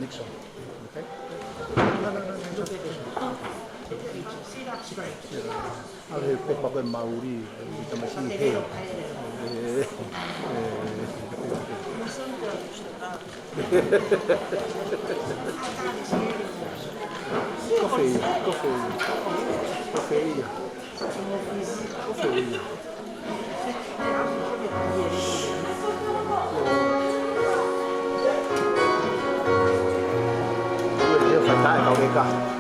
Nixon. Okay? Allora, il Peppa Mauri, diciamo sì, Cofeia. Io fatai cậu đi con.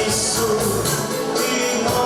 Isso,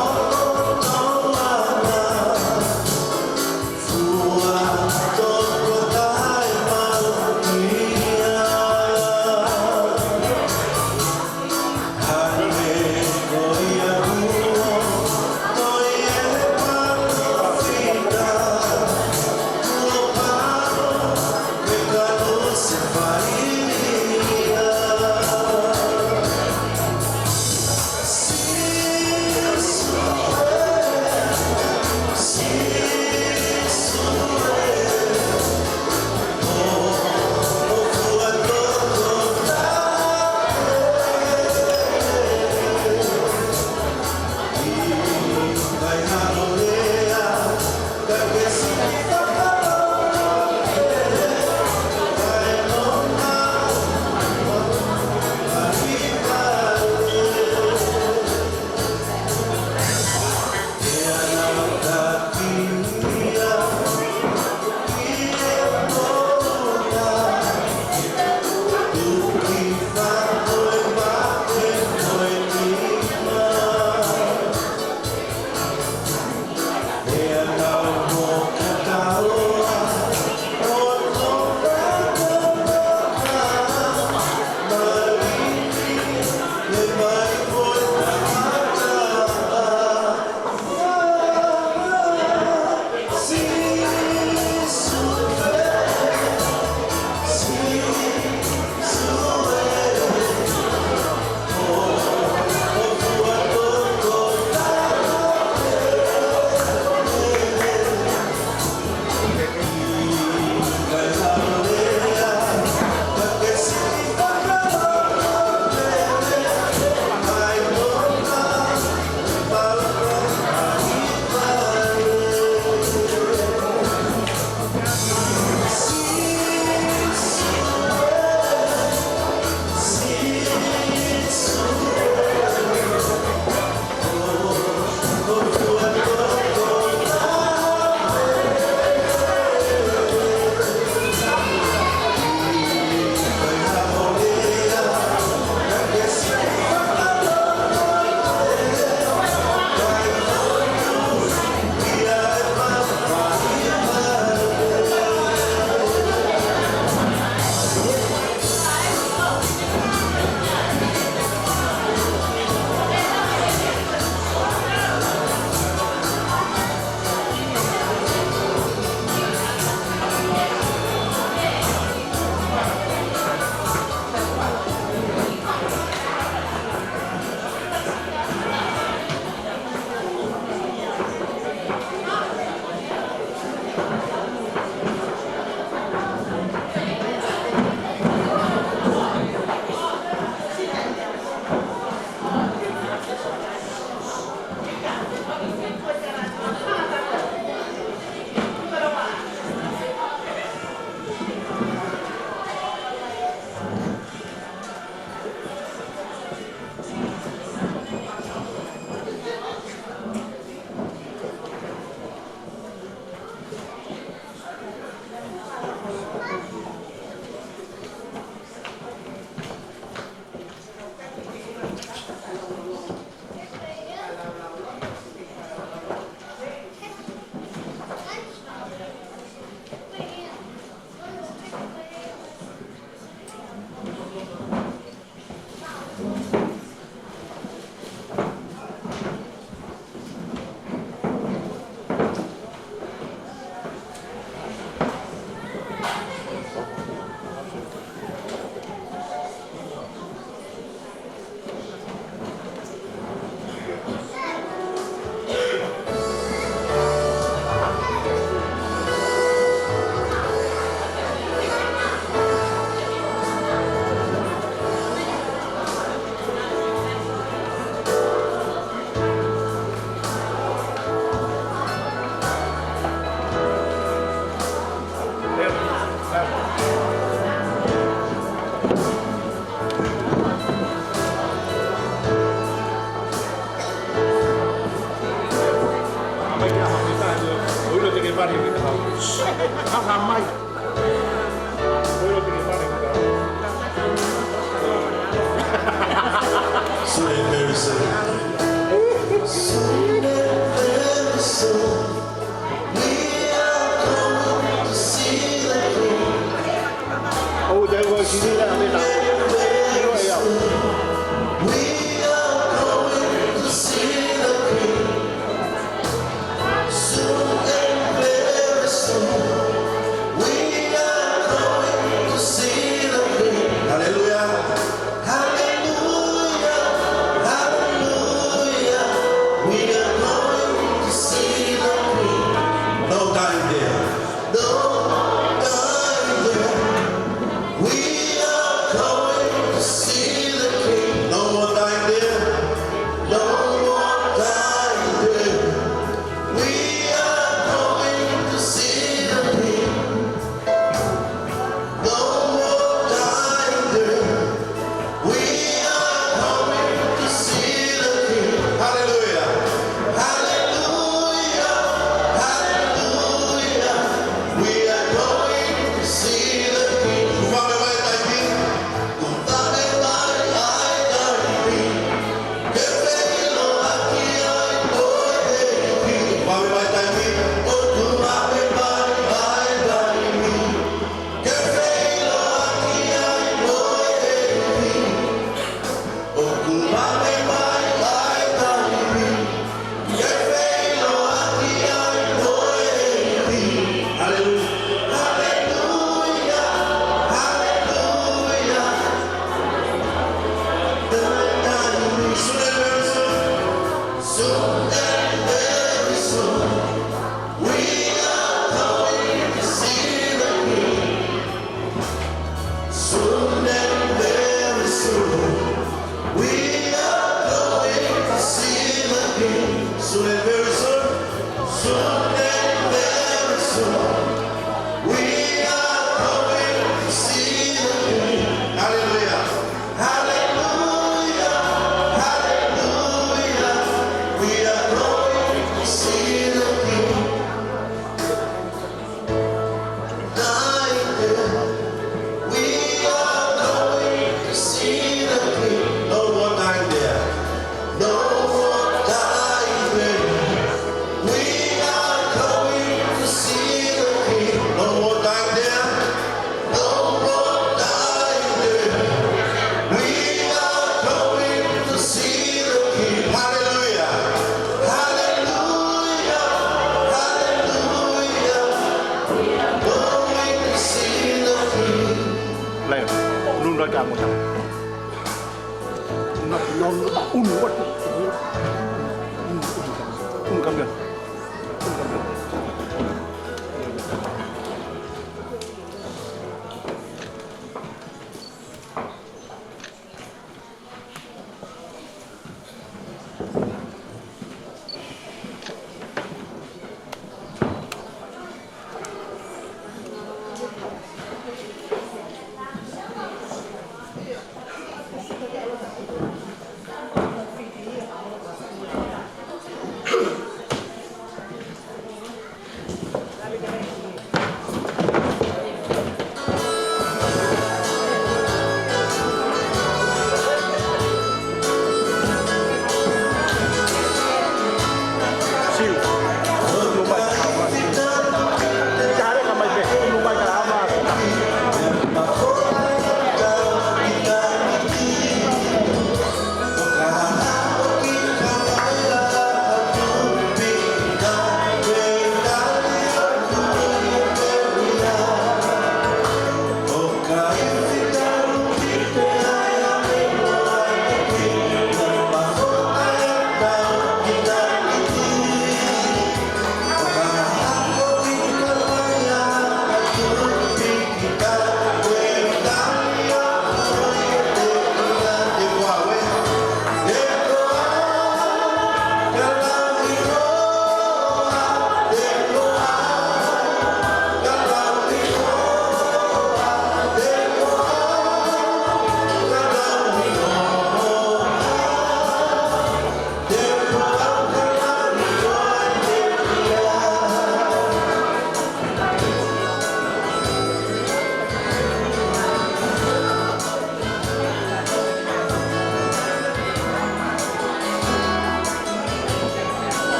말입니다. 항상 말 보여드릴 말입니다. Soon and very soon. Soon and very soon. We are going to see the King. 어우 내가 기대가 안 된다. 이거예요. We are going to see the King. Soon and very soon. We are going to see the King. Hallelujah. Hallelujah. Hallelujah. We are going to see the King. No time there. No time there. We are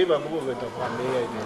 ba ko ba to pa me ai ni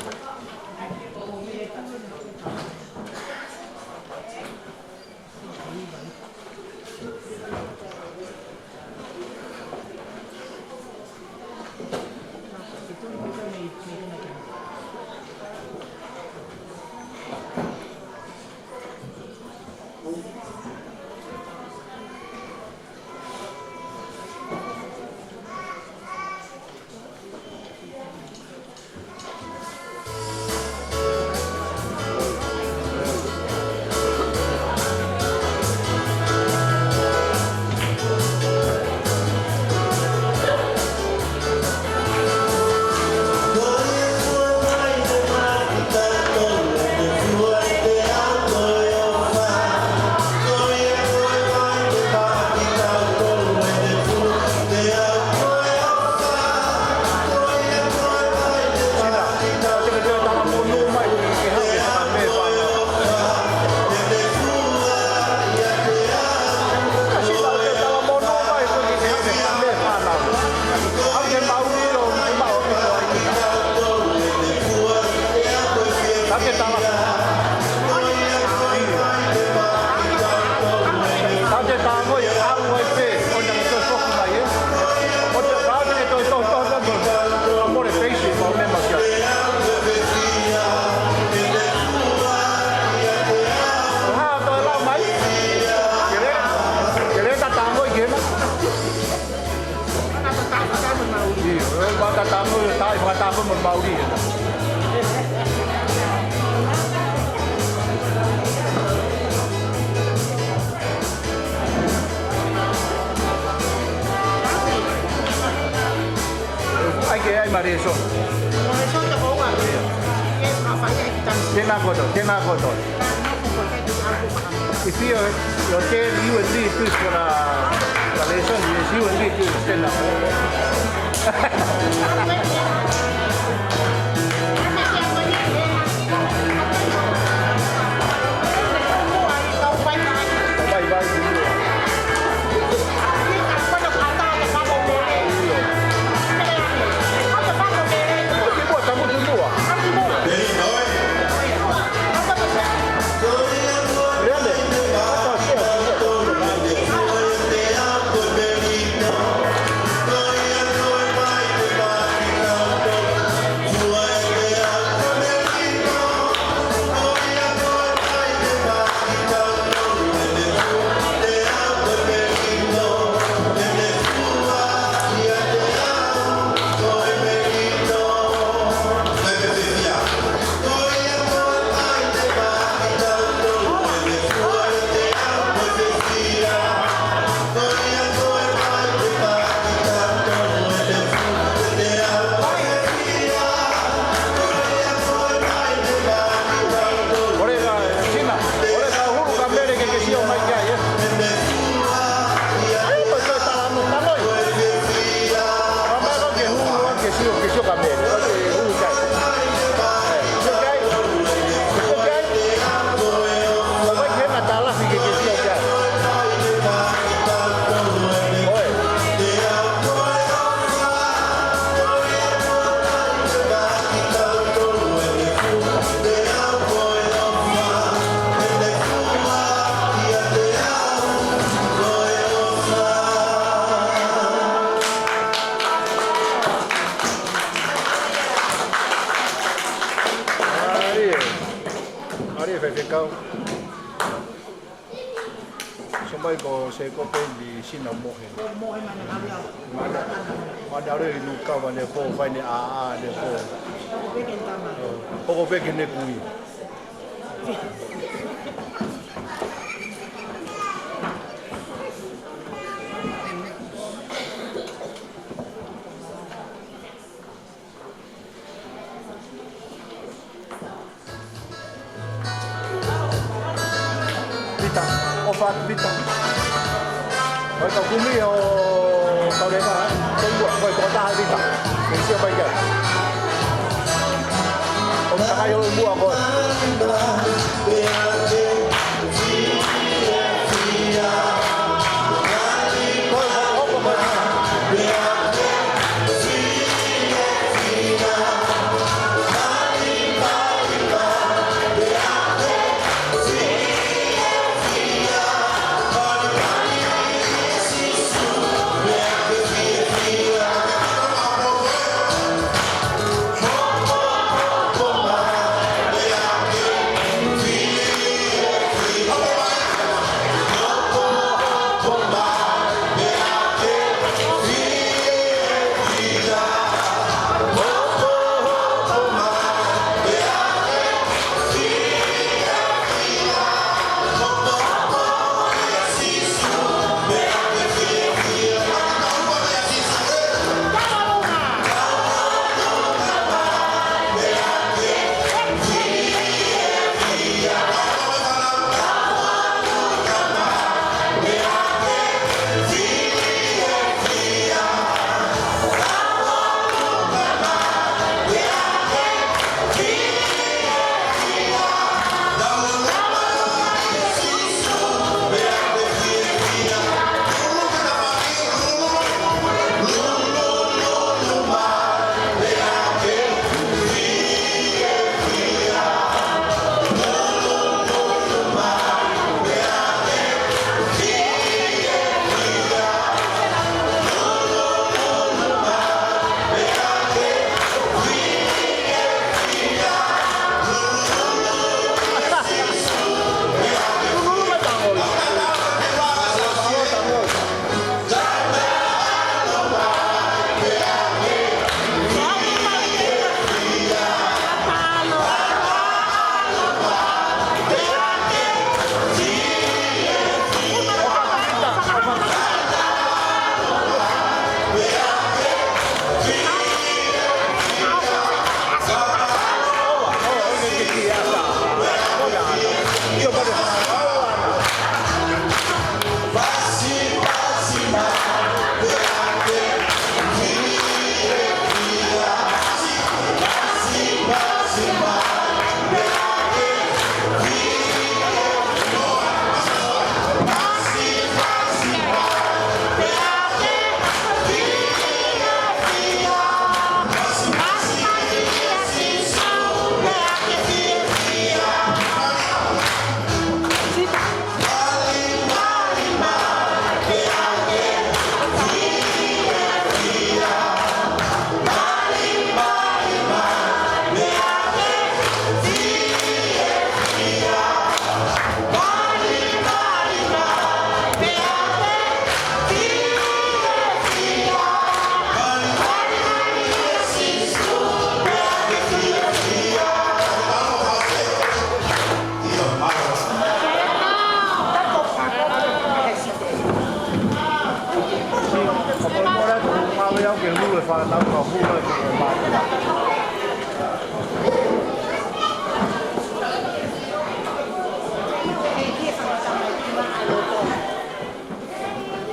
话，那保护了这个垃圾了。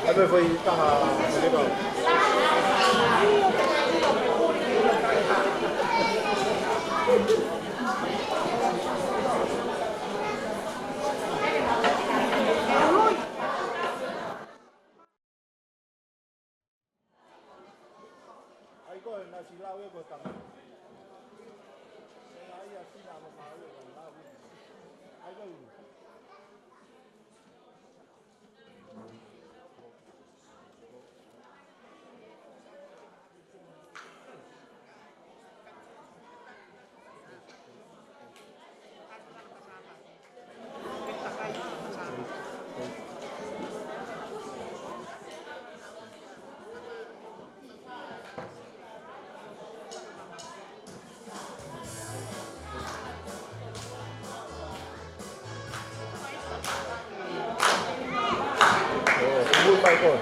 还没回到那个。拜过。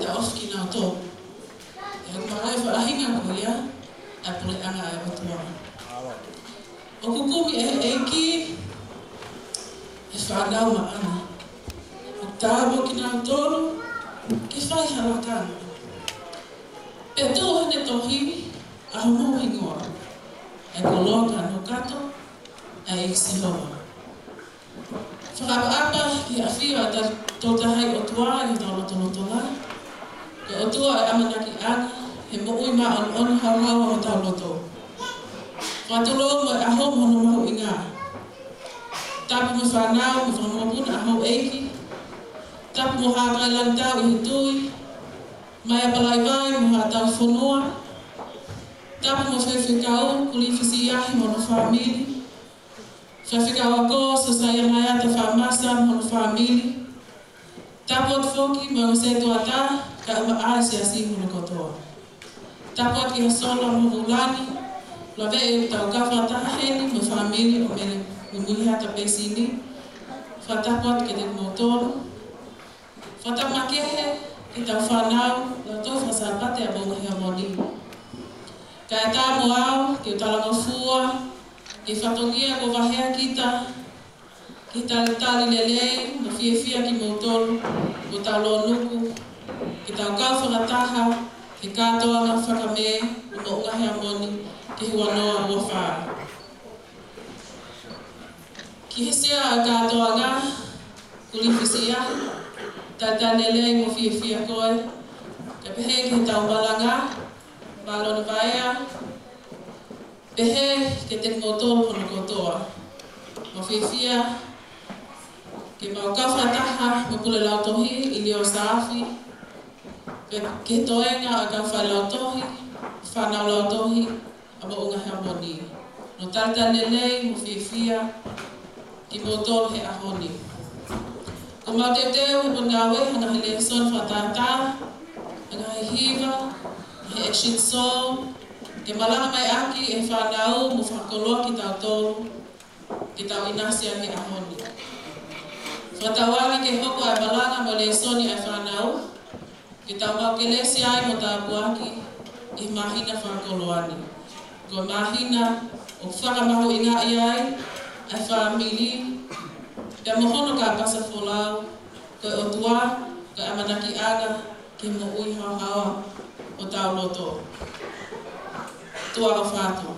e oski na to. E marai fa hinga ko ia a pole anga e otua. O kukumi ki e whanau ma ana. O tābo ki nā tōru ki whai harakana. Pe tō hane tohi a homo hingoa. E koloka no kato a e sihoa. Whakaapa ki a whia ta tōtahai o tua i tō loto la. Ke o tua e amanaki ana he mo'ui ma on hauhawa o tau loto. Whatulo mo e aho mono mahu inga. Tapu mo whanau mo whamopuna aho eiki. Tapu mo hākai lantau i hitui. Mai a palai vai mo hātau whanua. Tapu mo whewhikau kuli whisi iahi mono whamiri. Whewhikau a ko sa sayangai ata whamasa mono whamiri. Tapu at whoki mo setu ata ka uma aasi asi mono kotoa. Tapu at ki hasolo mo ulani. La vei tau kafa taheni mo whamiri o mele mumuhi hata pesini. Whatapuat ki te motoru. Whatamakehe ki tau whanau la tau whasapate a bongahi a moni. Ka e tā mo au ki o talanga fua, ki whatongia ko wahea kita, ki tali lelei, no fia ki motoru, ko tau lo nuku, ki tau kau whakataha, ki katoa ngā whakame, no ungahi a moni, ki hua noa ua whaa. Ki hesea a katoa ngā, kuli whisia, tatanelei mo fia koe, ka pehe ki tau balanga, balona vaea, pehe ke te motoru hono kotoa. Mo fia, ke mau kawhataha mo kule lautohi, i leo saafi, ke toenga a kawhai lautohi, whanau lautohi, a mo unga hea moni. No tatanelei mo fia, ki motoru he ahoni. Ko mau te teo he pungawe, hana he leson whatata, hana he hiva, he action song, ke malanga mai aki e whanau mo whakoloa ki tau tōru, ki tau inasia he ahoni. Whatawangi ke hoko ai malanga mo lesoni ai whanau, ki tau mau ke lesi ai mo tau puaki, i mahina whakoloani. Ko mahina o whakamaho inga iai, ai whamili, Pea mohono ka pasa wholau, koe o tua, koe amanaki aga, ke mo ui hauhawa o tau loto. Tua o whātua.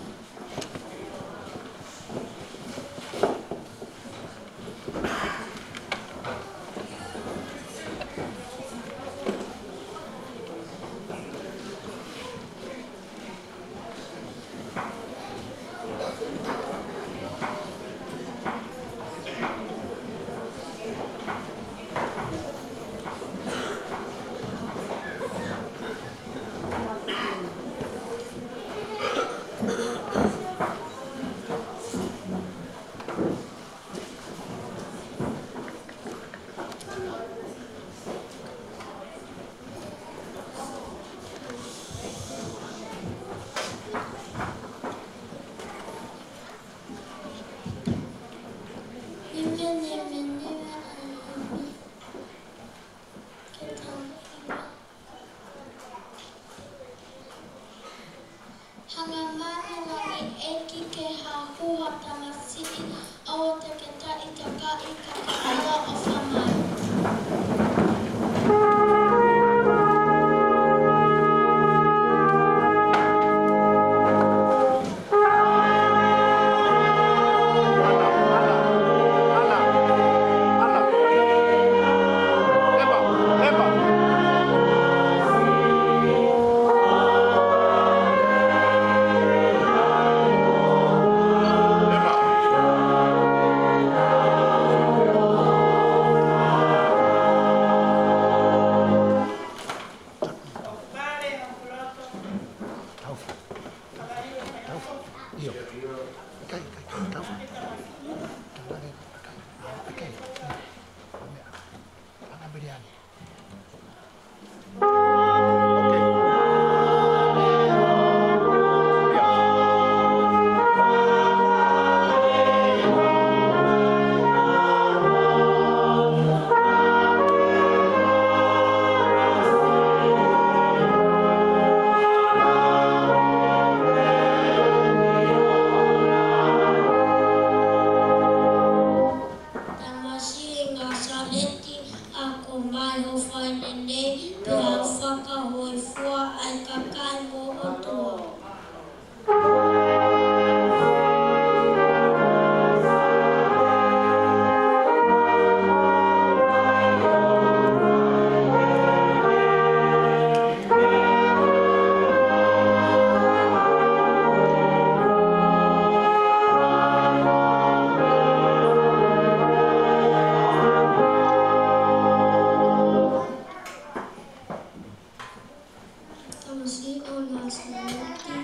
hoi fua ai kakai mo o tua. Tamasi o nā salati.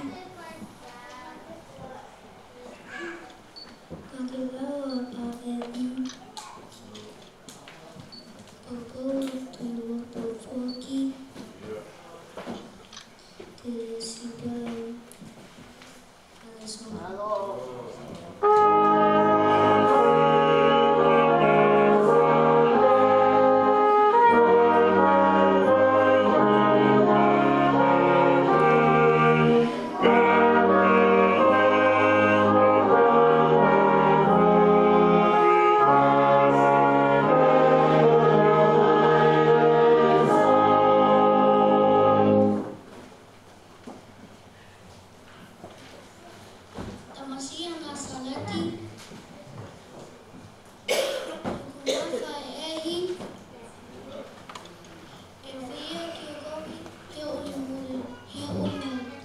Ka te rawa a e ni. O kou te luoto fuaki. Te sipai a sona. Tamasi o nā salati. Kumaka ehi. E whia ki o koki he uli muli. He uli muli.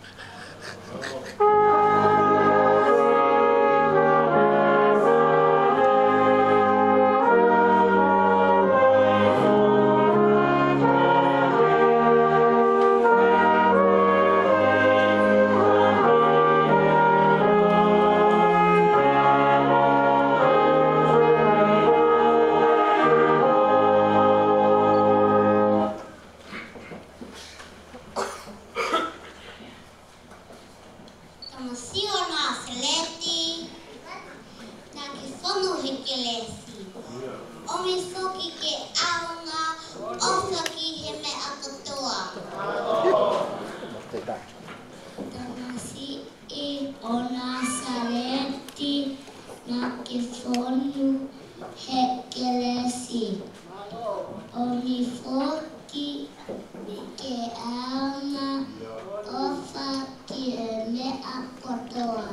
Tamasi o nā salati. Nā ke whanu heke lesi. Omi whoki ke aonga. Ofaki he me akatoa. Tamasi o nā salati. Nā ke whanu heke lesi. Omi whoki ke aonga. Ofaki he me akatoa.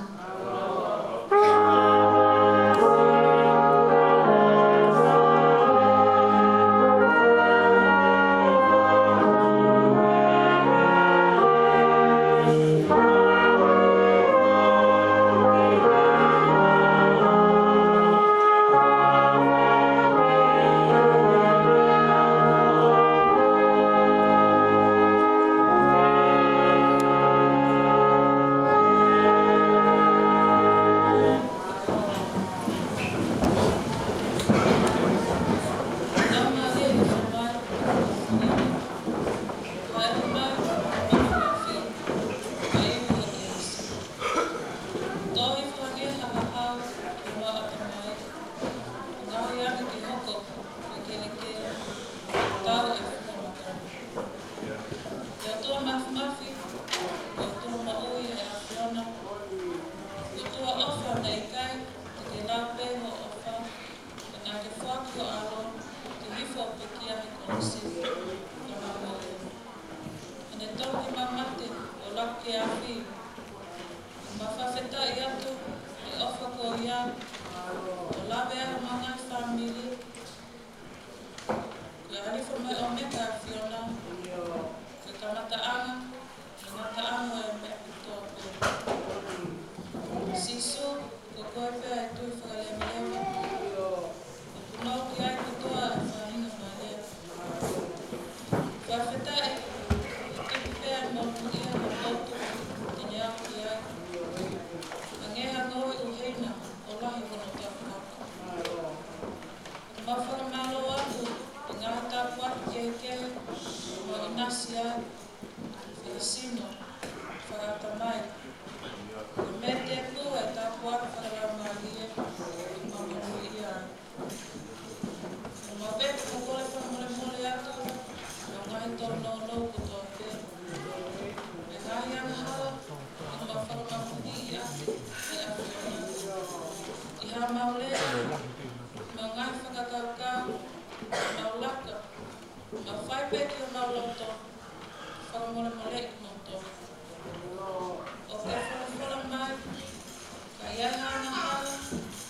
whakamole moto. O ke whakawhara mai, ka ianga ana hala,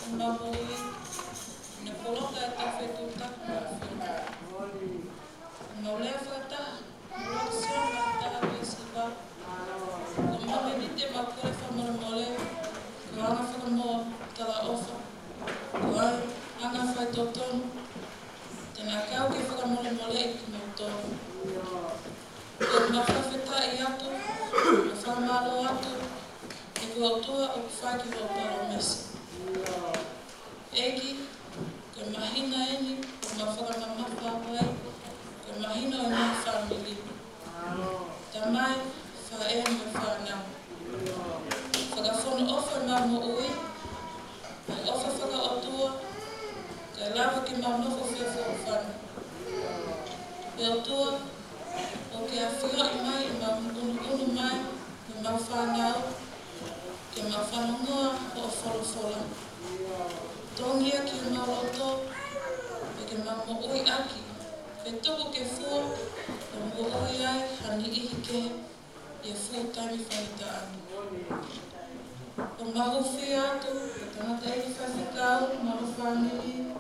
o mabui, ne poloka e tawhi tūtaku ma whina. O maulea whakataha, mula kisio whakataha pēsipa, o mame nite makore whamolemole, ko anga whakamoa tala ofa, ko ai anga whai tōtonu, tēnā kau ke whakamolemole I ki mau tōnu. Ko mawhawheta I atu, ma whamalo atu, e ko autua o kuwhai ki whauparo mesi. Eki, ko mahina eni, ko mawhakamamawha wai, ko mahina o ngā whamili. Tamai, wha e me whanau. Whakawhono ofa mā mo ui, mai ofa whaka autua, kai lawa ki mau nofo whewha o whanu. E autua, o ke awhia I mai, I mau unu mai, me mau whanau, ke mau whanongoa o wholofola. Tongia ki mau roto, e ke mau mo ui aki, ke tuku ke fua, o mo ui ai, hani ihi ke, e fua tami whanita anu. O mahu whia atu, ke tangata eki whawhikau, mahu whanili,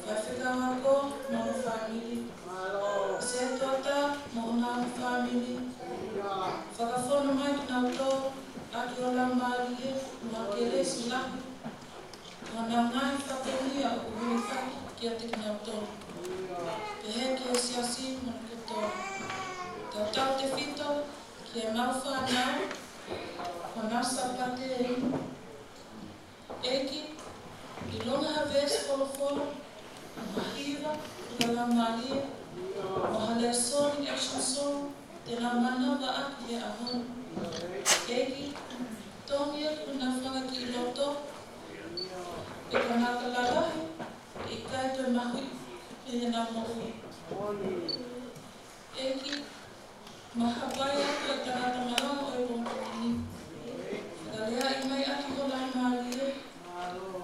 whawhikau ako, mahu whanili. Se tuata, mahu nāu whanili. Whakawhono mai ki nau tō, aki o lau mārie, mā ke resi lahi. Ko nau ngai whakonia o ui whaki ki a te ki nau tō. Pe he ki o siasi mona kutō. Tau tau te whito, ki e mau whanau, ko nau sapate e. Eki, I longa haves wholofolo, mahira, ka lau mārie, o hale song, action song, te nau mana wa aki he ahon. Eki, tongia kuna whanga ki I loto, e ka naka lalahi, I kai toi mahui, e he nā mo ui. Eki, mahawai aku e tangata marama o e wongkini. Whakalea I mai aki ho lai mārie,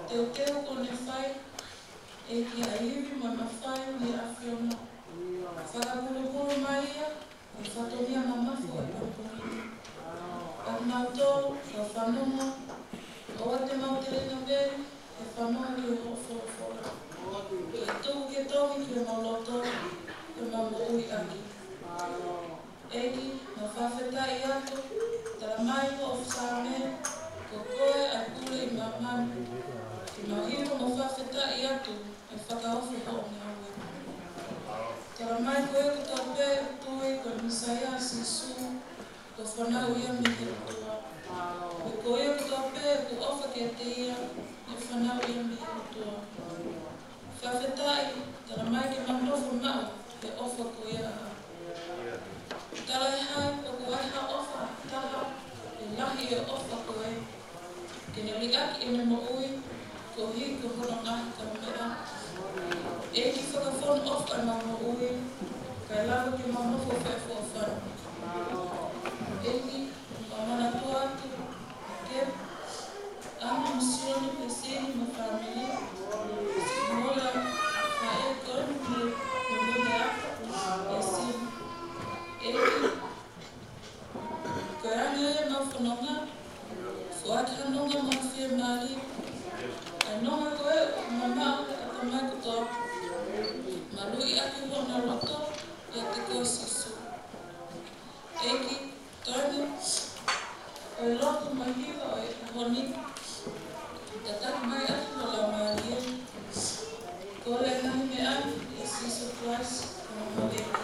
teo teo ko ne whai, eki a iwi mo mawhai ni a whiona. Whakakuru mai ia, e whatonia ma mawhu e pōpōhini. Ak nau tō, ka whanonga, o a te mau te rena veri, e whanonga ki e ho whorofora. E tūku ke tongi ki e mau loto, e mau mo ui aki. Eki, ma whawheta I atu, tara mai ho o whasame, ko koe a kule I mamani. Ki mau hiro ma whawheta I atu, e whakaofu ho o ngā ue. Tara mai koe ko tau pē tue ko Misaya Sisu, ko whanau ia me he tua. Ko koe ko tau pē ko ofa ke te ia, e whanau ia me he tua. Whawhetai, tara mai ke mamnofo mau, e ofa ko ia a. Tara e hai, o ko aiha ofa, taha, e lahi e ofa ko e. Ke ne li aki e ne mo ui, ko hi ko hono ngahi ka mea. E ki whakawhono ofa ma mo ui, kai lawa ki mamnofo whewha o whanu. E ki, ma mana tua atu, ke, anu misioni pe seni ma whamili, si mola, ka e konu me mune aka, e sini. Eki, ko ranga e mau whanonga, whaati hanonga ma whia maari, ai nonga koe o mamau e atamai kutoa, ma lui aki hona roto e te koe sisu. Eki, tōne, o e roto mahiwa o e honi, tataki mai aki o la maari e, ko le ngahi me ani e sisu Christ, o maweka.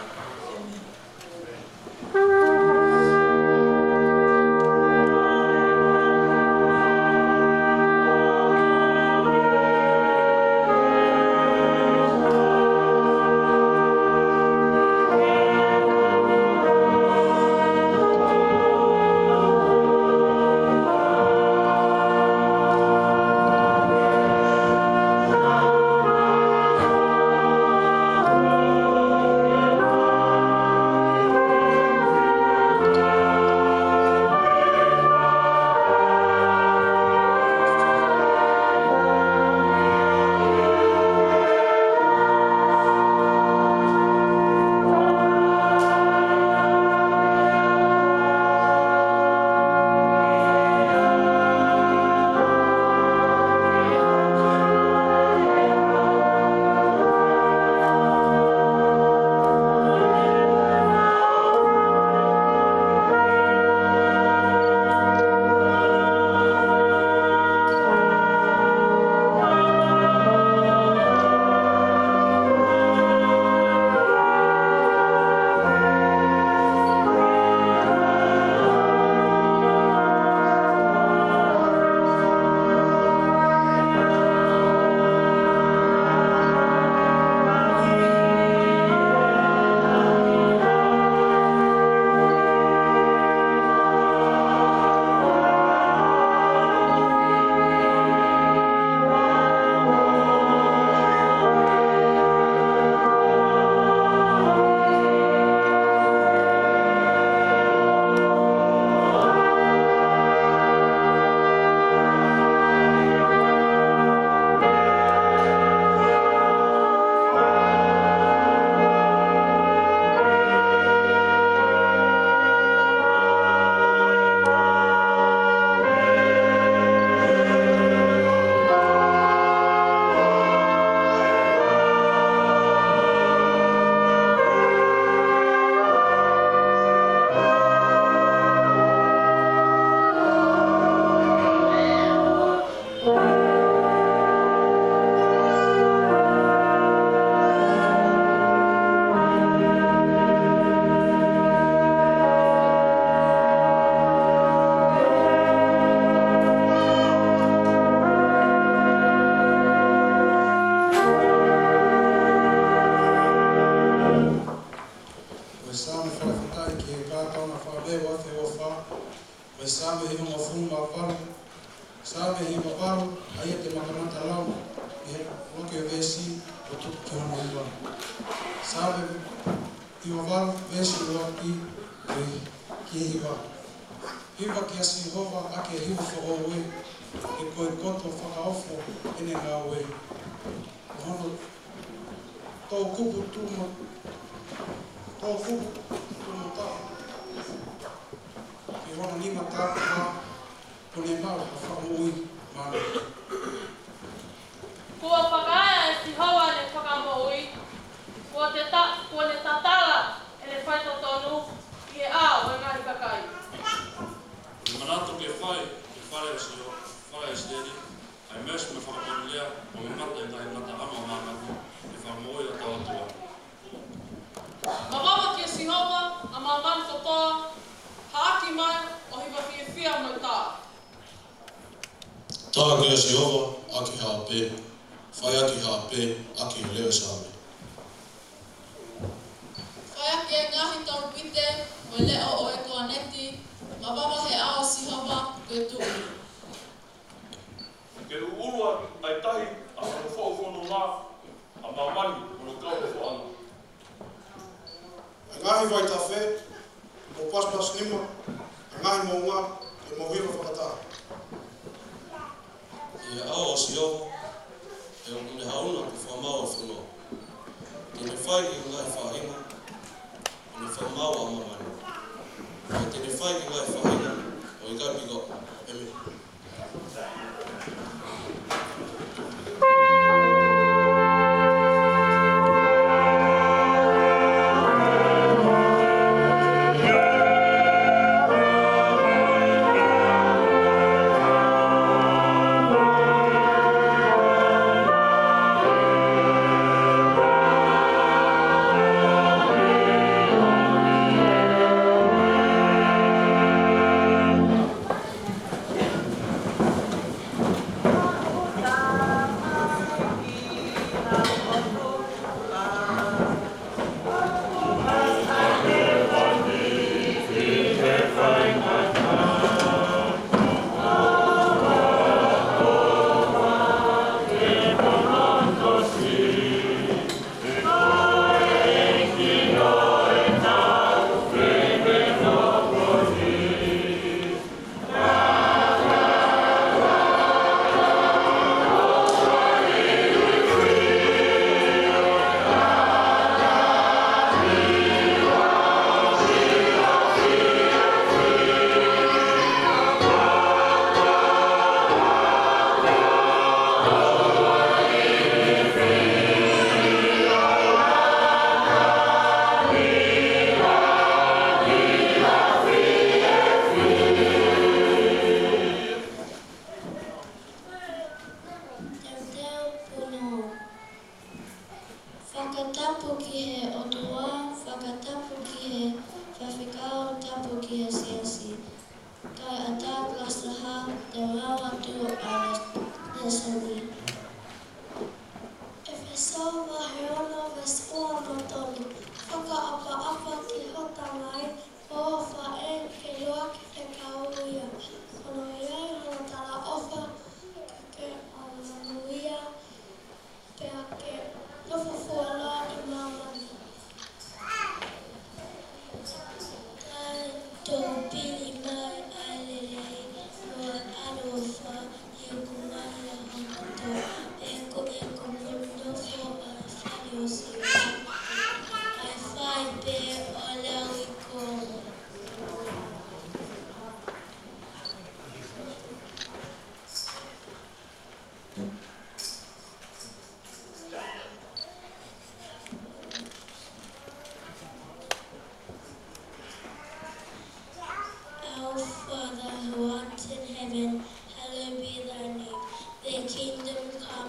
whakawewa te o wha, mai sāme hima ngā funu mā paru, sāme hima paru, aia te makamata lau, i he loke o vesi o tuku ki hono iwa. Sāme hima waru, vesi o aki, ki hiwa. Hiwa ki asi Jehova, ake hiwa whakaoe, e koe koto whakaofo, ene ngā oe. Hono, tō kupu tūma, tō kupu tūma tā. Ki hono nima tāpua, kone mau a whakamoui mana. Kua whakaea e si haua ne whakamoui, kua ne tatala e le whaito tonu i e ao e ngahi kakai. I manato ke whare o si eri, ai mesu me whakaponu lea, o me mata i tahi mata ama mānatu, e whakamoi o tau atua. Mawama ki e si haua, a mamani kotoa, haaki mai o hiwa ki e whia mai tā. Tā ki e si haua, aki haa pē, whai aki haa pē, aki o leo sāme. Whai ake e ngahi taru pite, mo leo o e toa neti, mawama he ao si hawa koe tuku. Ke urua ai tahi a whaka whauwhono ngā, a mamani o no kau e whaana. A ngahi vai tā whē, mo paspas nima, a ngahi mo ngā, e mo hiwa whakatā. E ao o si au, e o kune hauna ki whamau e whanau. Tene whai ki ngai whahinga, e ne whamau a mamani. E tene whai ki ngai whahinga, o i kai piko, e me. Whakatapu ki he otua, whakatapu ki he whawhikao, tapu ki he siasi. Kai a tā klasaha te rawa tu a nesani. E whesau wahe ono whesoa matoni, whakaapa ki hota mai, o whae ke loa ki whekauia. Kono iai hana tala ofa, ke manuia, pea ke Nofofola i mamani. Kai tō pili mai ailelei, no arofa i o kumai a hamato, e ko nofo a whani o siwa. Ai whai pē o leo i kōmo. Our Father who art in heaven, hallowed be thy name. Thy kingdom come.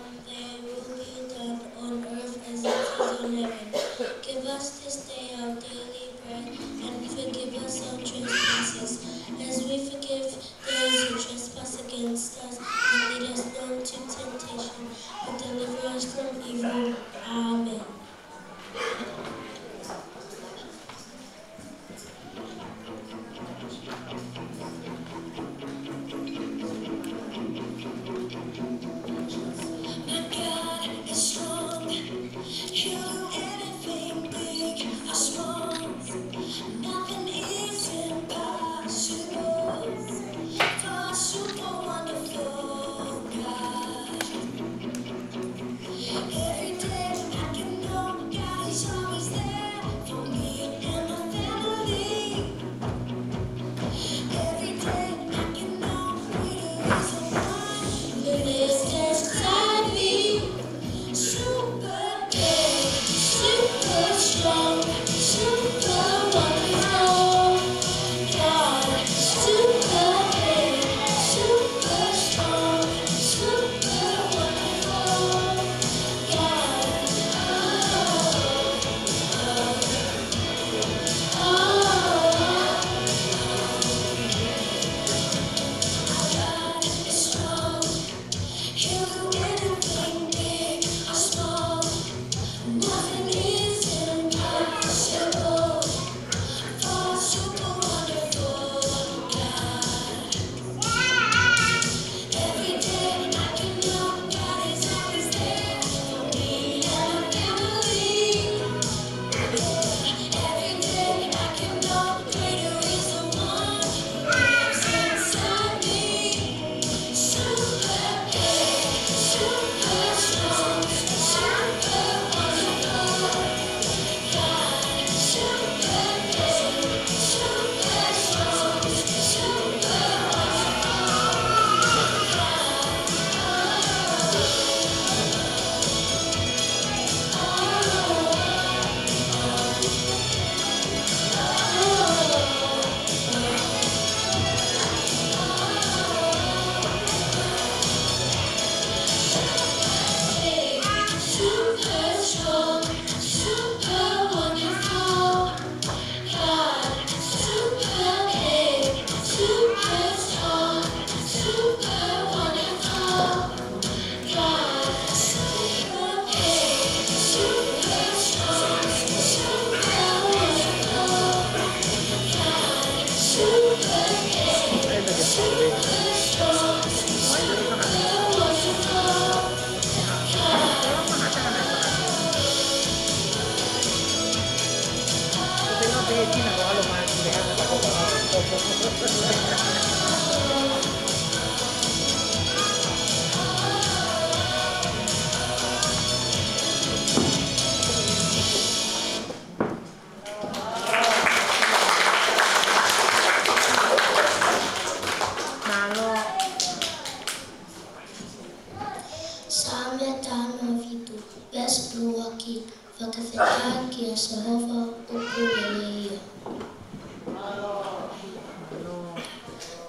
Same tano vitu, bes luaki, whakawhetaki a Sahova ukuleleia.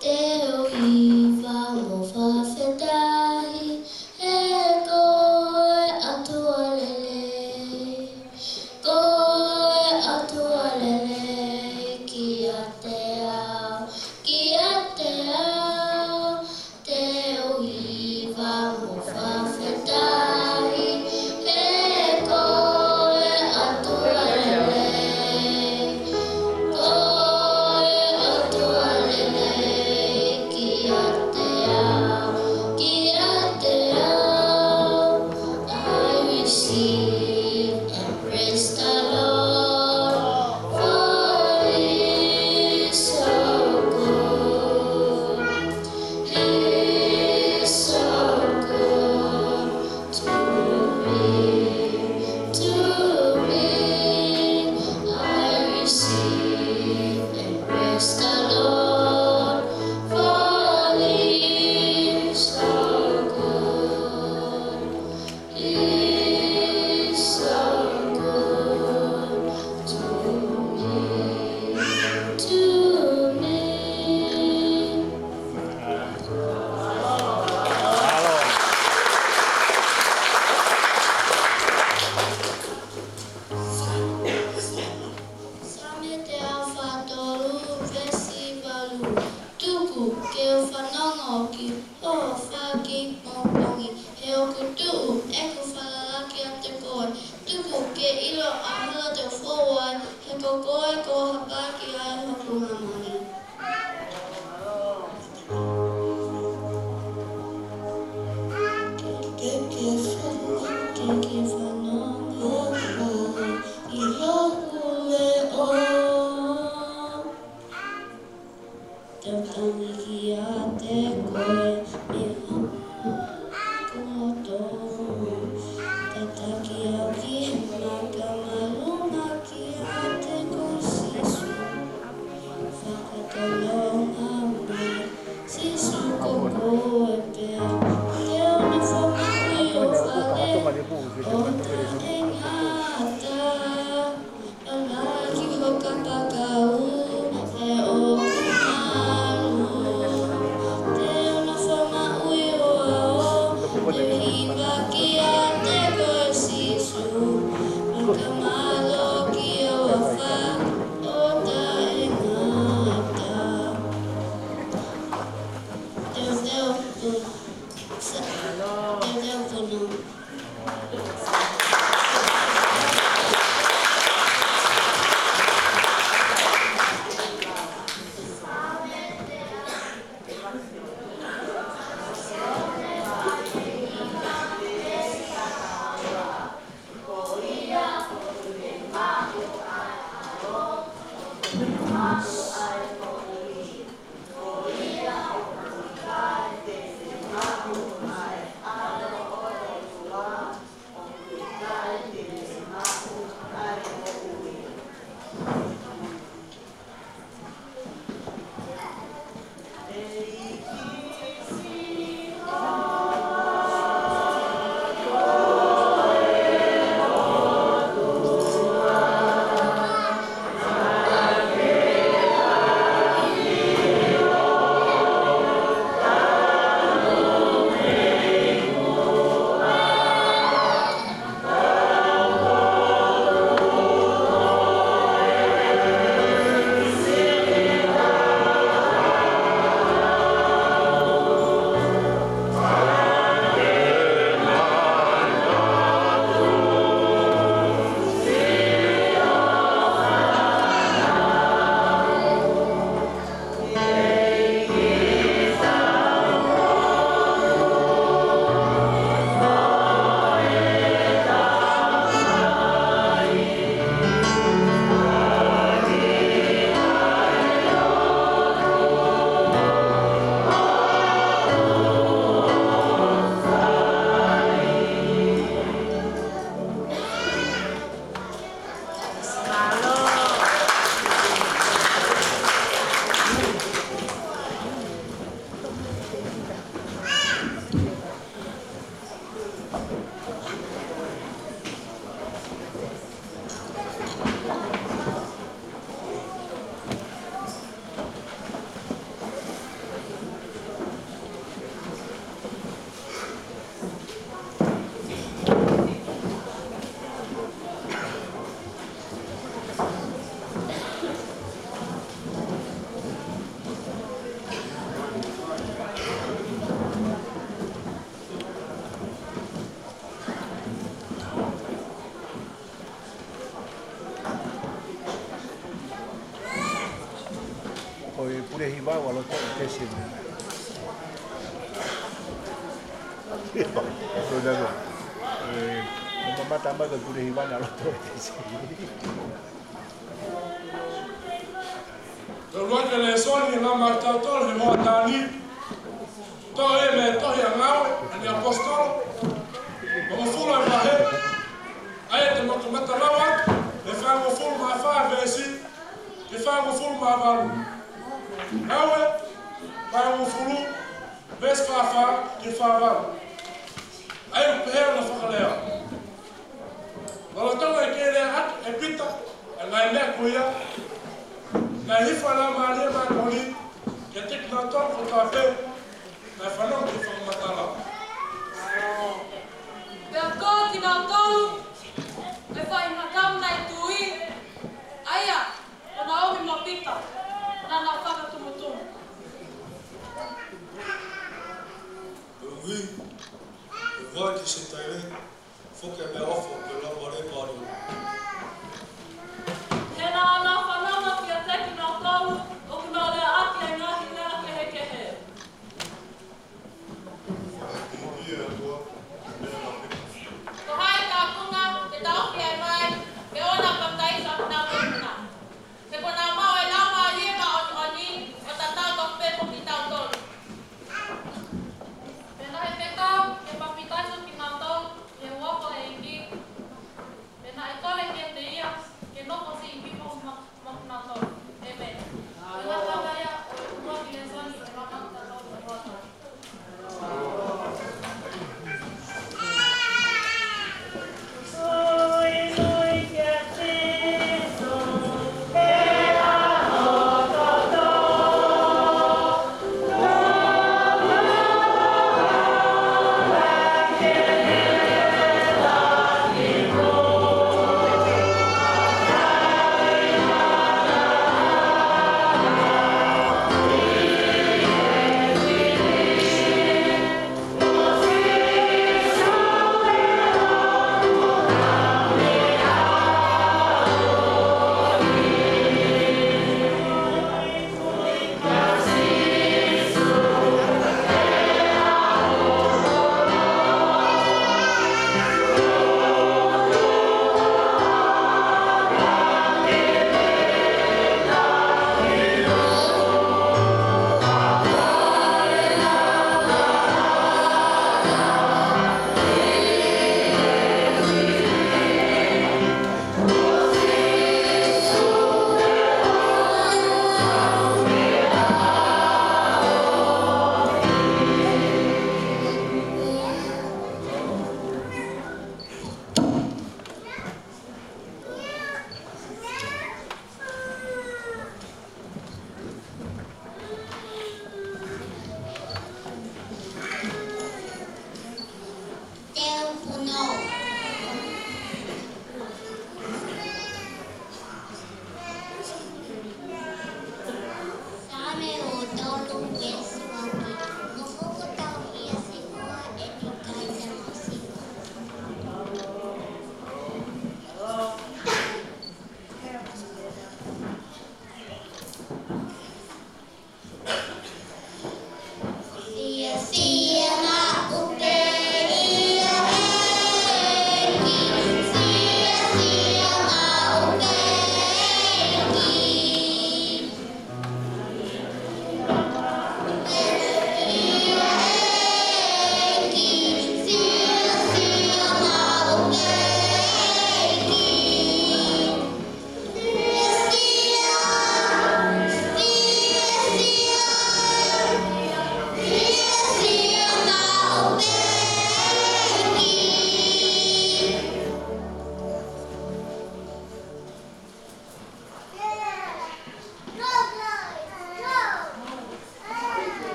Te o iwa mo whawhetahi, e koe atua lele. Koe atua lele, ki a te ao, ki a te ao. Te o iwa mo whawhetahi, e koe atua lele. Koe atua lele, ki a te ao, ki a te ao. I receive and praise the Lord, for He is so good. He is so good to me, to me. I receive and praise the Lord, for He is so good. He is so good to me. Same te ao whātoru, vesi walu. Tuku ke o whanongo ki o whaki mōpongi. He oku tuu, e ku whalalaki a te koe. Tuku ke ilo a hula te whowai, he ko koe ko hapaki ai hapuna mani. Ke whanongo mai, i hoku e o. Te tangi ki a te koe, i hakumoto. Te taki au ki maka malunga ki a te kosisu. Whakatolonga mai, sisu ko koe pea. Te ona whamakui o whale, o ta e ngata. Alaki hoka pakau, e o kumaru. Te ona whamaui o ao, e hiwa ki a te koe sisu. Maka malo ki o awha, o ta e ngata. Teo teo, Oi pure hiva walo to tesin. Sudah tu. Mama tambah ke pure hiva walo to tesin. Kalau kita lesson ni nama tahu ni mau tani, tahu me tahu yang ngau, ni apostol, mau full apa he? Ayat mau kemana lawat, lepas mau full apa besi, lepas mau full apa awe, mau full bes apa, lepas ayat peher na fakalaya. Kalau tahu ekele at epita, engai me kuya. Na hifa la maria ma koni ke tek na to ko ta fe na fa no ki fa matala Berko kinatol e fai makam na tui aya ona o mi mapita na faka tumutum Oui, je vois que c'est allé. Faut qu'elle me offre que l'on va les parler. Hena na fanama ki te kinatol o kuna le ati e ngahi le ake heke he Ko hai ka kunga te tau ki ai mai ke ona pakai sa kuna kuna Te kona mau e lama ie ma o ni o tatau ko pe ko ki tau tolu Pena he pekau e papitai sa kinatol e wako e ingi Pena e tole ke te ia ke noko si ingi mo kinatol e me Pena kakaya o e kumua ki le soni e makam tatau e wako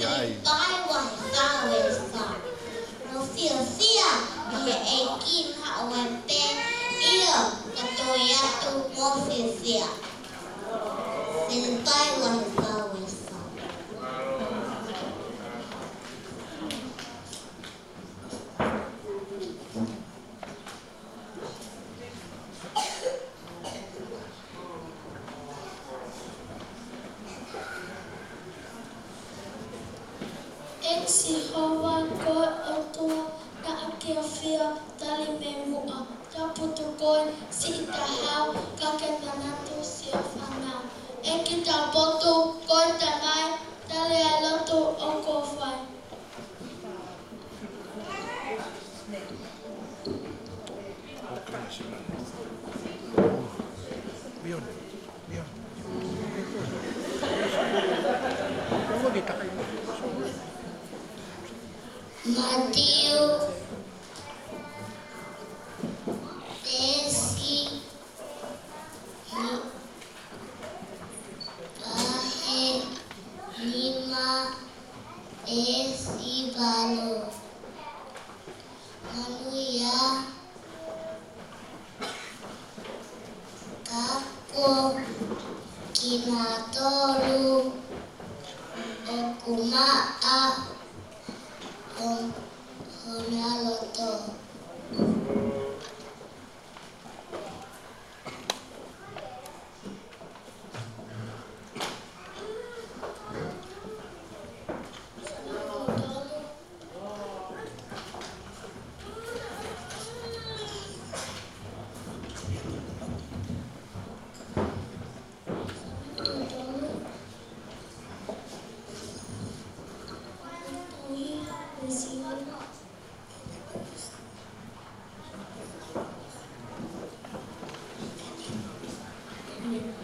Ai. Taiwan Sawesa. No sia dia ekin hak wente ia katoya tu mo sia. Sin Taiwan Sawesa. Eksi hoa koe o tua na akia fia tali me mua. Taputu koe si ita hau kaketa natu si o whanau. E ki ta botu koe ta mai tali a lotu o ko whai. Bion, bion. Kamu kita kayak Matiu Desi Kahe Lima Desi Balo Manuya Kako Kinatolu Okumaa Honaloto. Amen.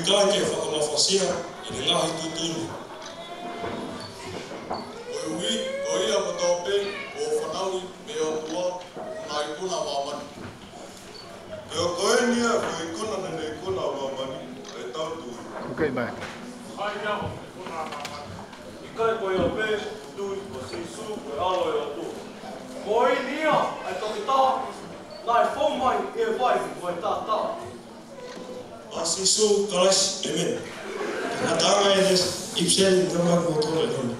kai ke whakamafasia I le ngahi tutunu. Oi, oi a matope o whanaui me o tua nā I kuna wāmani. E o koenia ko I kuna nene I kuna wāmani e tau tui. Okay, bye. Hai ia o te kuna mamani. I kai koe o pē, tui o sisu koe alo e o tu. Ko I nia, ai toki tā, nai whomai e vai koe tā tā. Asisu kalas emen. Natanga edes ipsel drama ko tole tole.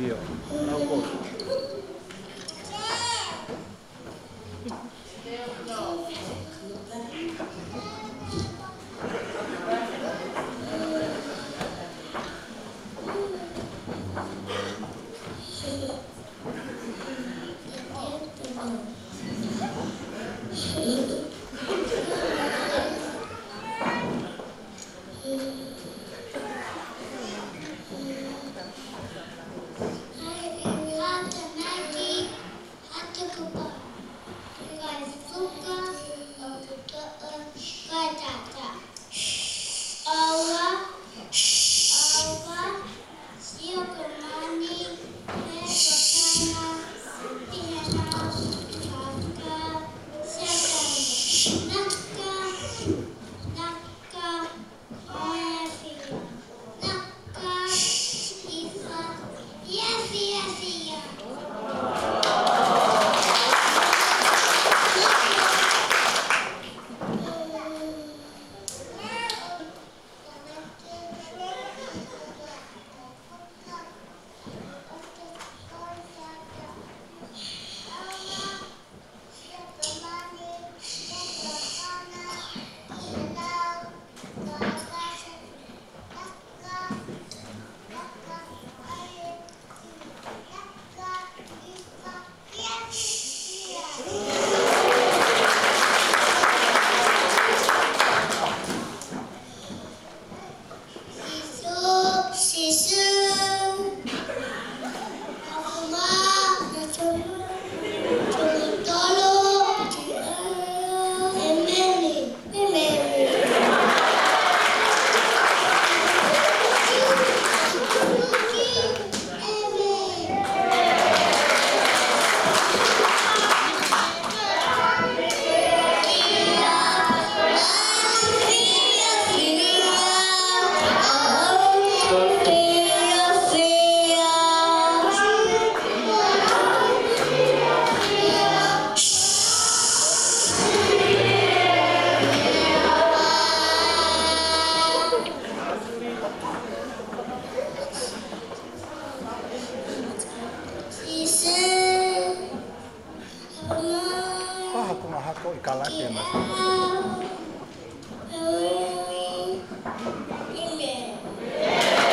Io, não posso. Hako ikalate mas. Amen.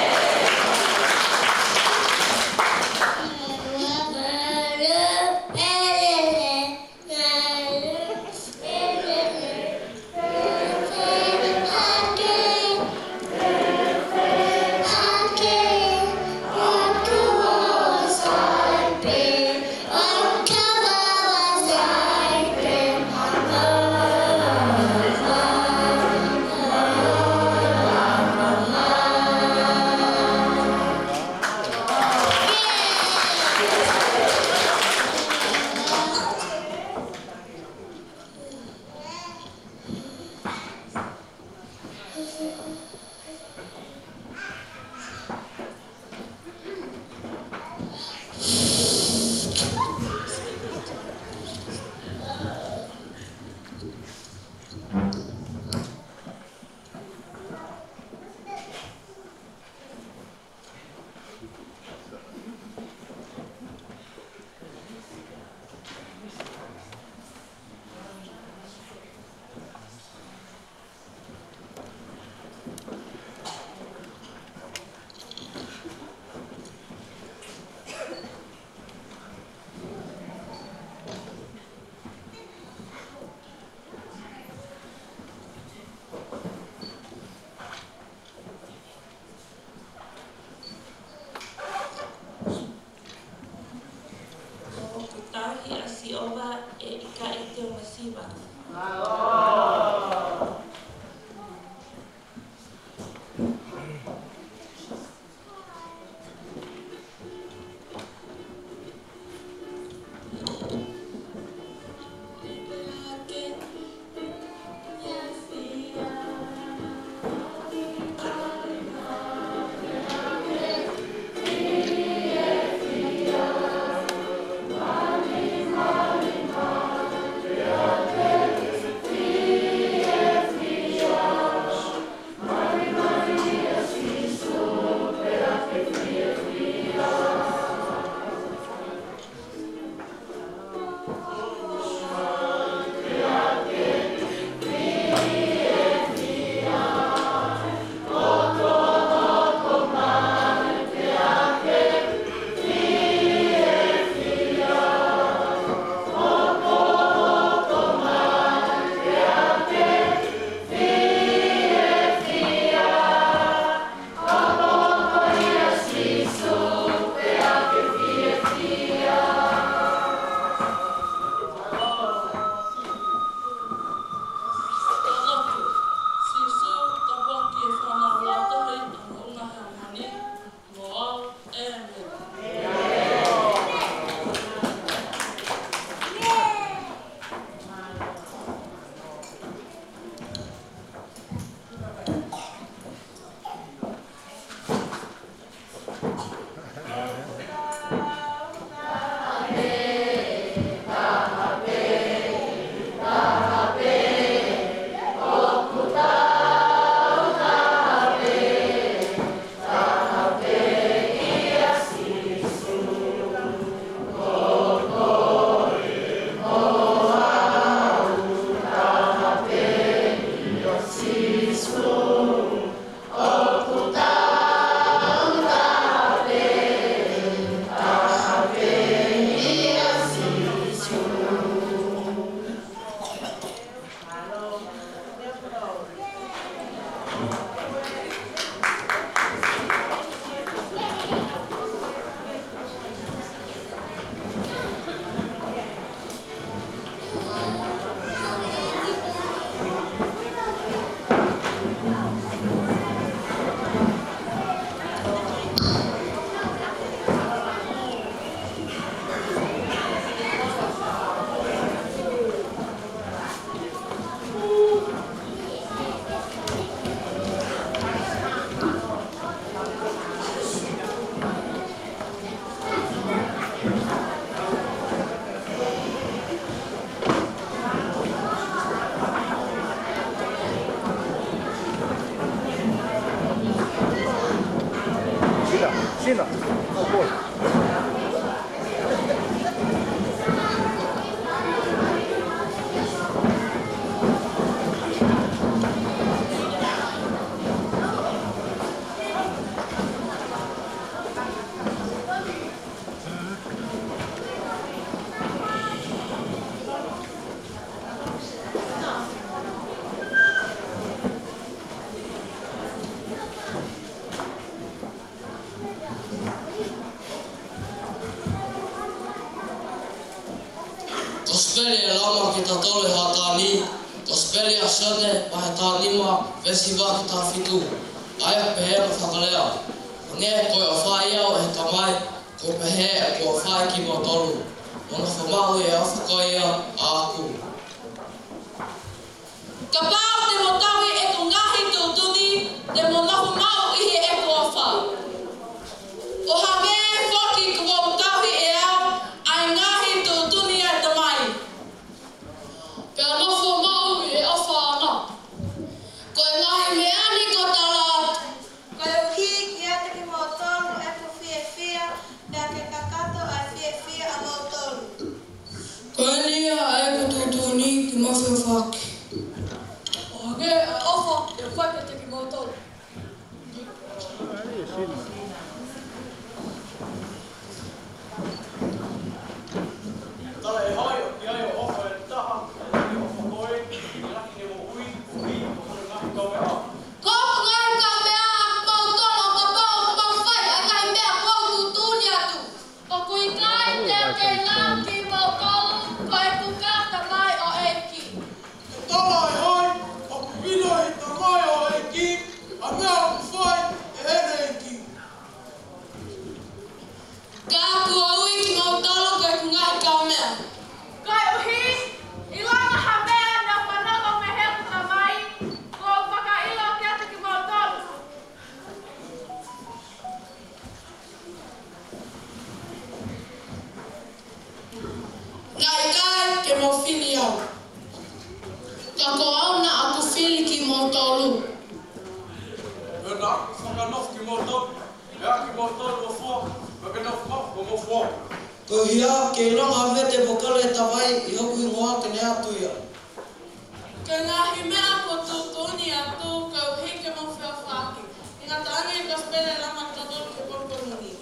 hivan. Siinä. Pois. Kospeli lama kita tole hatani, kospeli asone vahetaan nima vesi vakita fitu. Aja pehe fakalea. Nge koe faya o he tamai ko pehe ko fai ki mo tolu. Ona famahu e afakaia aku. Kapau te mo tawi e ko ngahi tūtuni, te mo nahu mau ihe e ko afa. O hame foki ko mo tawi e au, ai ngahi tūtuni e tamai. Pea nofo mau e afa ana. Ko e ngahi me ani ko talat. Ko e uhi ki ate ki mo tolu e ko fie fia, pea ke kakato ai fie fia a mo tolu. Ko e nia e ko tūtuni ki mawhi whaki. O hage e afa e whaikate ki mo tolu. Tala e hai o ki ai o ofa e taha, e ki ofa koe, i laki ne mo ui, o kore ngahi kau e a. Ko ngai ka mea mau tolo ka pau mau fai a kai mea mau tūtuni atu. O kui kai te ke ngā ki mo tolu, ko e kuka tamai o e ki. tolu fo, ma ke no fo. Ko hia ke longa vete pokale tawai i hoku ngoa ke ne atu ia. Ke ngahi mea ko tutuni atu kau heke mo whiawhaki. Inga taane ka spele lama tadol ke porponuni.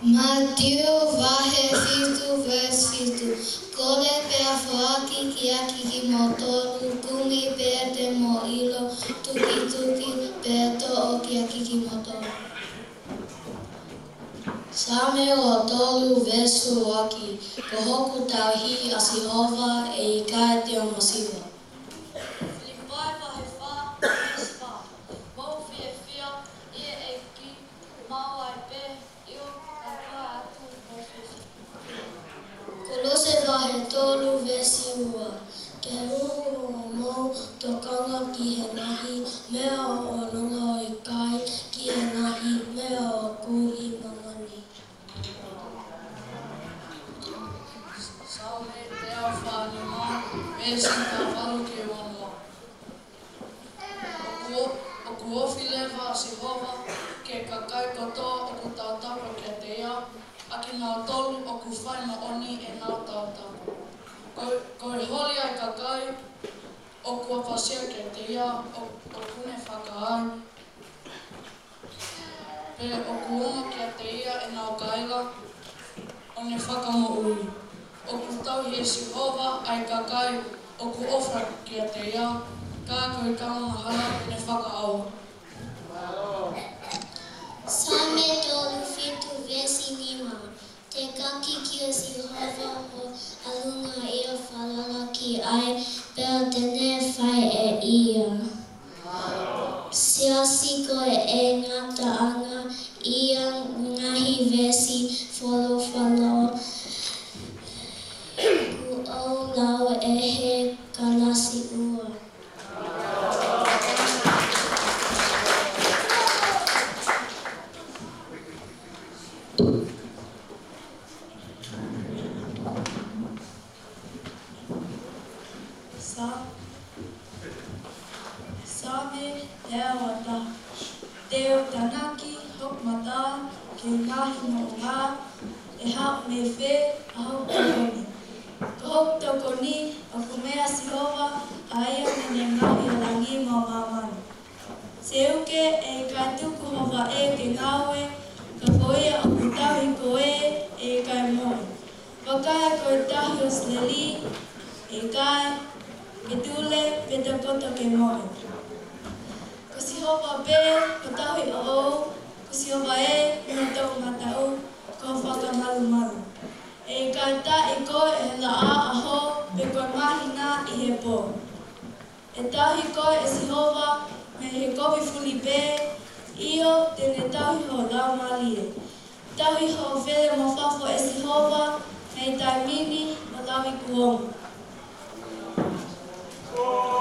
Matthew vahe fitu verse fitu. Kole pea foaki kiaki ki motolu kumi pete mo ilo tuki tuki peto o kiaki ki motolu. Same o tolu vesu waki kohoku tauhi asihova e ikaete o masiva. Kolose vahe tolu vesi ua. Ke ruhu o mau tokanga ki he nahi mea o nunga o ikai ki he nahi mea o kuhi mamani. Saume te whanima, vesi ka waru ke wanua. O kuofi lewa Sihova ke kakai koto o ku tautapa ke te ia, aki ngā tolu o ku whai ma oni e ngā tautapa. Koe holi ai kakai o kua pasia ke te ia o kune whakaai, e o kuonga kia te ia e nao kaila o ne whakamo ui. O ku tau he Sihova ai kakai o ku ofra kia te ia, ka koe kaunga hala e ne whakaau. Same tolu fitu vesi nima. Te kaki ki o Sihova o alunga ia whalalaki ai, peo te ne whai e ia. Siasiko e ngata anga ia ngahi vesi whalo ku au lau e he kalasi ua. Same Heawata, Teo Tanaki, Hokmata, Ke Ngahi no Ngā, E Hau Me Whe, A Hau Tokoni. Ka Hau Tokoni, A Kumea Sihova, A Ia Mene Ngahi O Langi Mo Mamani. Se uke e kai tuku hova e ke ngawe, ka poia o kutahi koe e kai moe. Wakae koe tahi o sleli, e kai, ke tule, peta kota ke moe. Ko Sihova pe, ko tahi o ou, ko Sihova e, una tau matau, ko whaka malu malu. E kai ta i koe e la a aho, pe koe mahina i he po. E tahi koe e Sihova, me he kowi fuli pe, io tene tahi ho lau malie. Tahi ho vele mo whafo e Sihova, hei tai mini mo lawi kuongu. Oh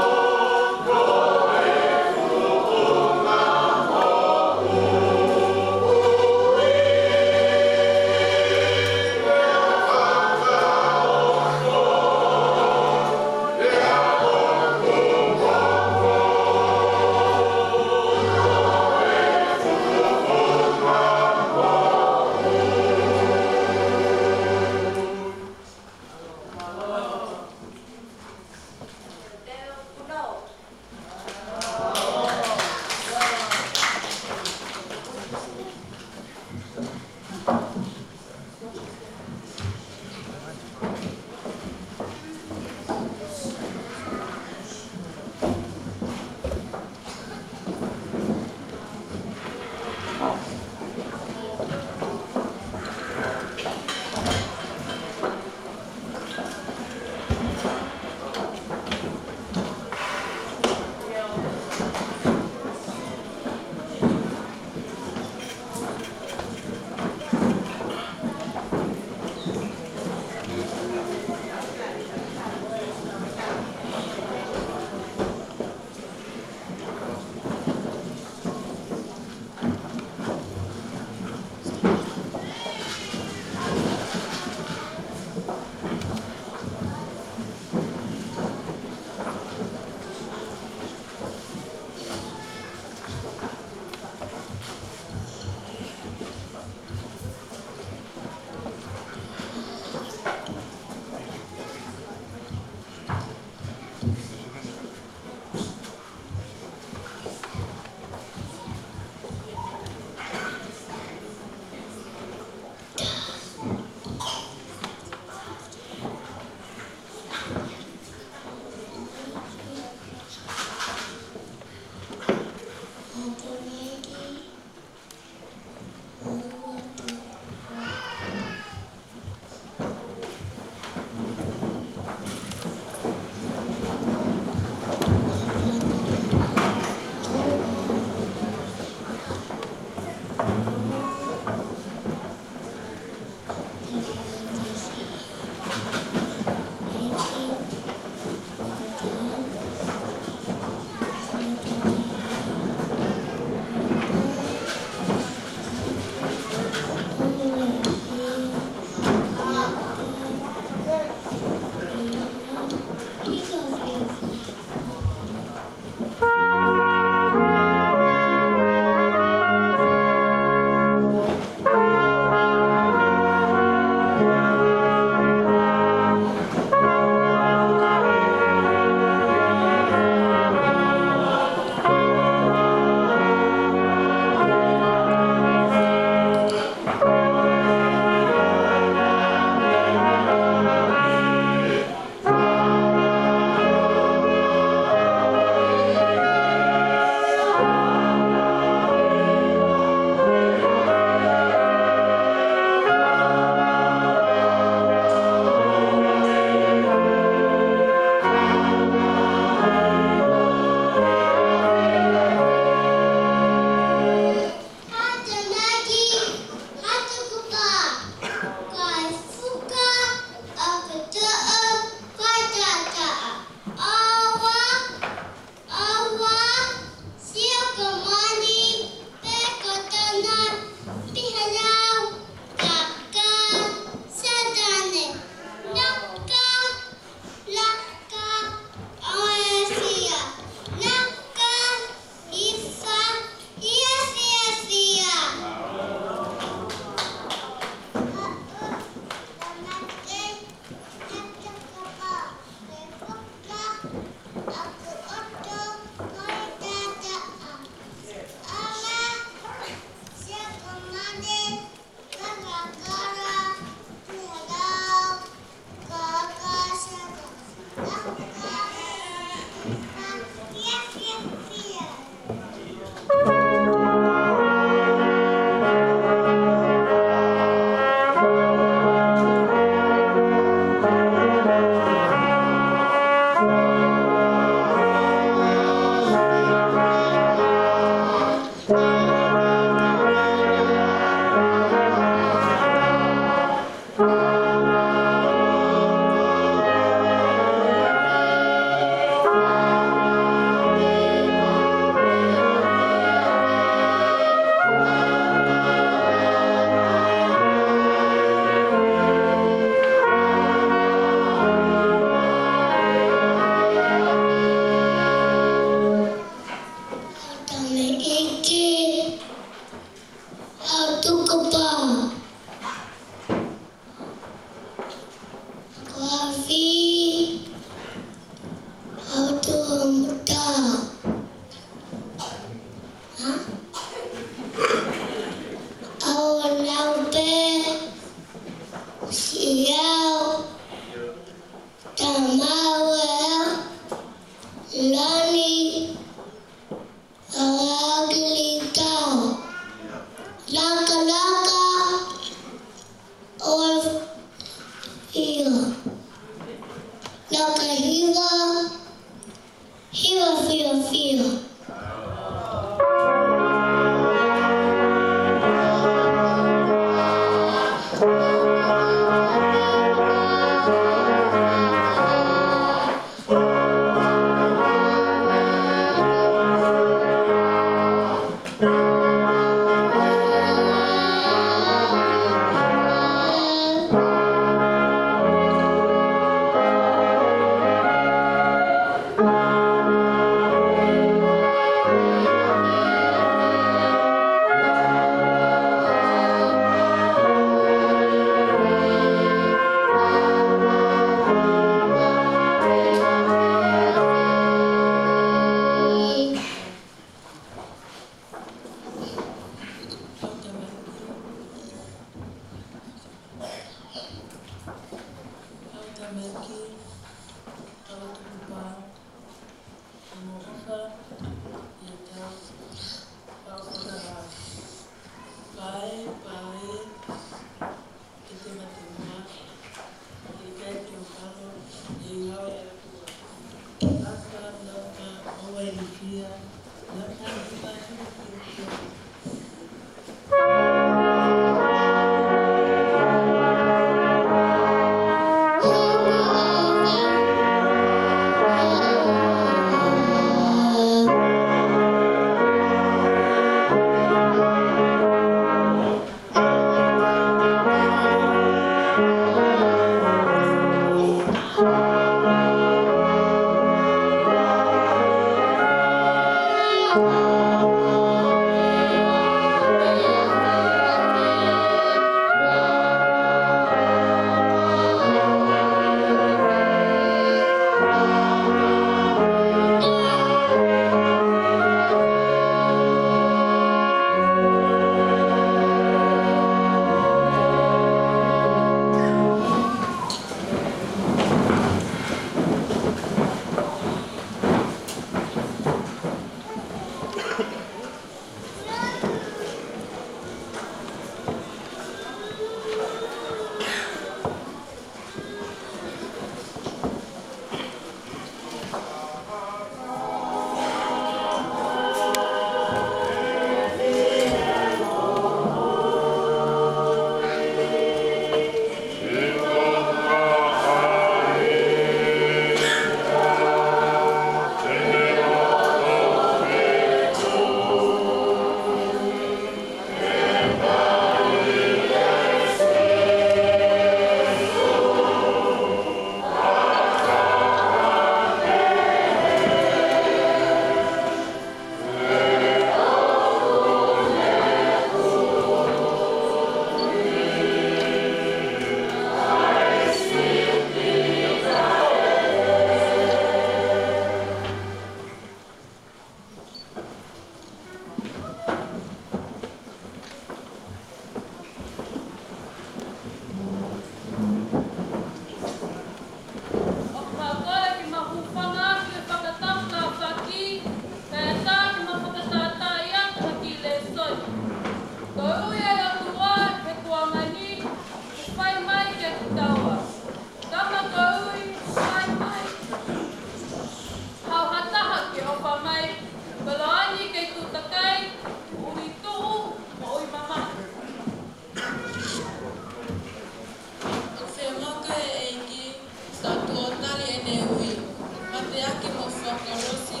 whakarosi.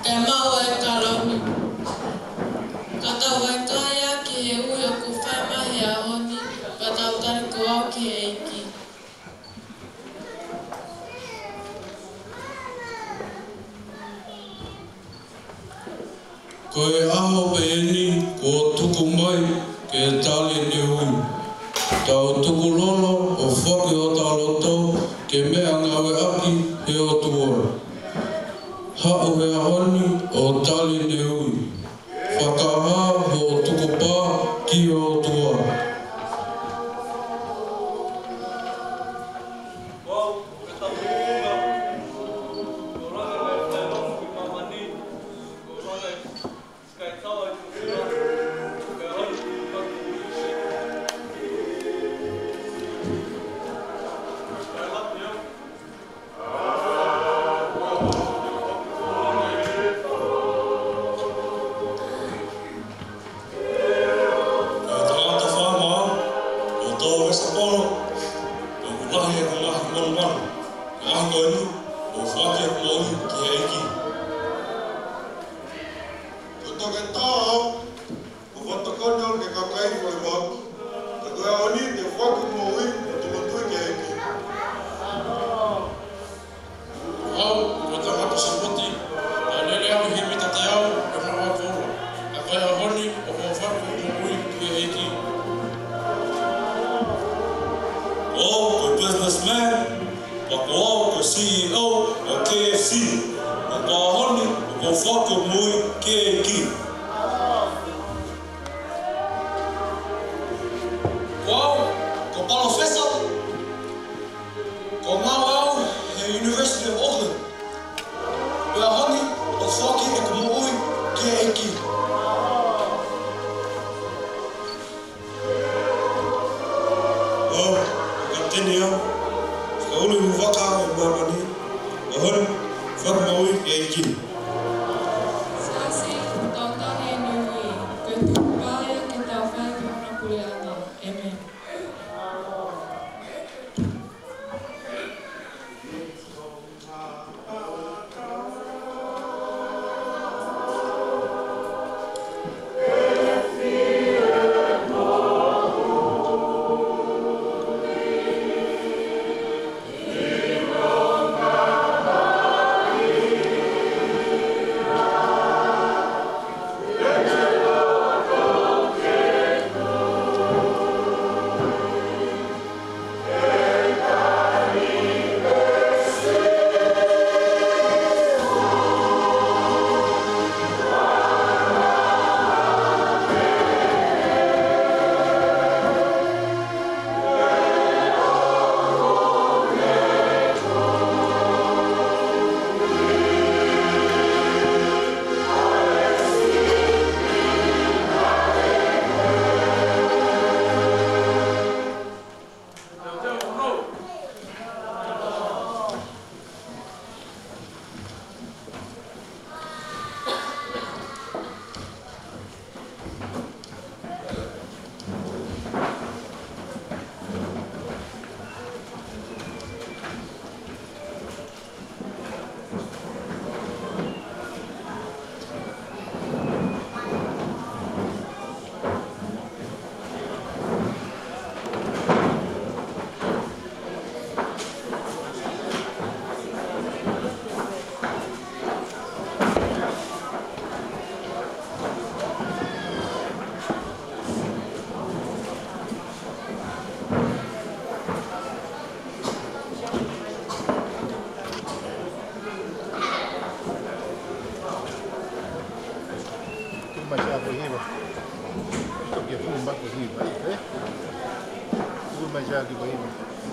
Te mau e karauni. Kata wai kaya ki he ui o ku whai mahi a honi, patau tari ko au ki he iki. Koe aho pe eni ko tuku mai ke tali ni hui. Tau tuku lolo o whaki o taloto ke mea ngawe aki he o tuora. Hau he ahoni o tali ni hui. Whakaha ho tuku pā ki o tuora.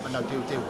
Anak teu-teu.